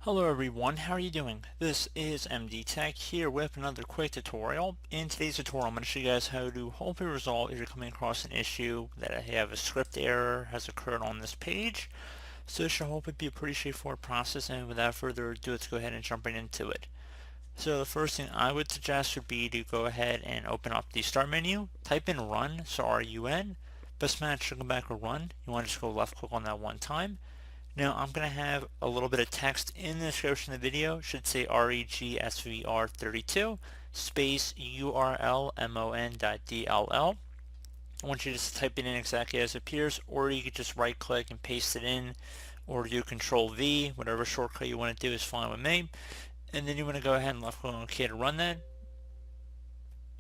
Hello everyone, how are you doing? This is MD Tech here with another quick tutorial. In today's tutorial, I'm going to show you guys how to hopefully resolve if you're coming across an issue that I have a script error has occurred on this page. So it should hopefully be a pretty straightforward process, and without further ado, let's go ahead and jump right into it. So the first thing I would suggest would be to go ahead and open up the start menu, type in run, so R-U-N, best match should come back with run. You want to just go left click on that one time. Now I'm going to have a little bit of text in the description of the video. It should say regsvr32 space urlmon.dll. I want you to just type it in exactly as it appears, or you could just right click and paste it in, or do Control V, whatever shortcut you want to do is fine with me. And then you want to go ahead and left click on OK to run that.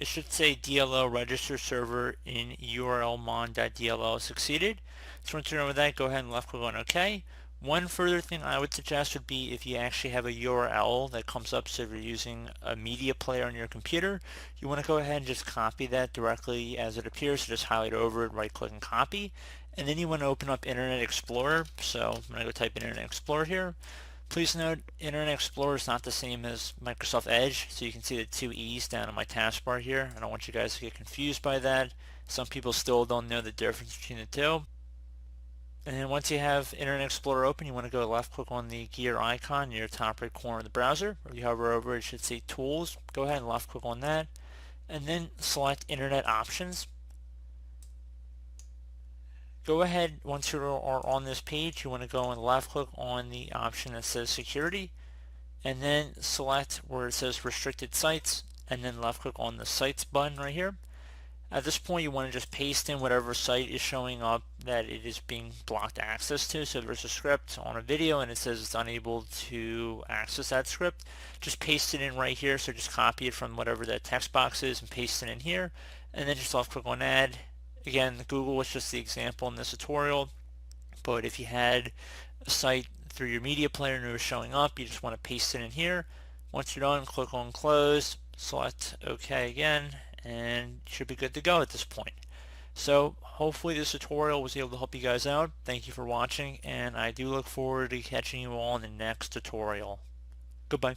It should say DLL register server in urlmon.dll succeeded. So once you're done with that, go ahead and left click on OK. One further thing I would suggest would be if you actually have a URL that comes up, so if you're using a media player on your computer, you want to go ahead and just copy that directly as it appears. So just highlight over it, right click and copy. And then you want to open up Internet Explorer. So I'm going to go type in Internet Explorer here. Please note, Internet Explorer is not the same as Microsoft Edge, so you can see the two E's down on my taskbar here. I don't want you guys to get confused by that. Some people still don't know the difference between the two. And then once you have Internet Explorer open, you want to go left click on the gear icon near the top right corner of the browser. If you hover over it, it should say Tools. Go ahead and left click on that. And then select Internet Options. Go ahead, once you are on this page, you want to go and left click on the option that says Security, and then select where it says Restricted Sites, and then left click on the Sites button right here. At this point, you want to just paste in whatever site is showing up that it is being blocked access to. So if there's a script on a video and it says it's unable to access that script, just paste it in right here. So just copy it from whatever that text box is and paste it in here, and then just left click on Add. Again, Google was just the example in this tutorial, but if you had a site through your media player and it was showing up, you just want to paste it in here. Once you're done, click on Close, select OK again, and you should be good to go at this point. So hopefully this tutorial was able to help you guys out. Thank you for watching, and I do look forward to catching you all in the next tutorial. Goodbye.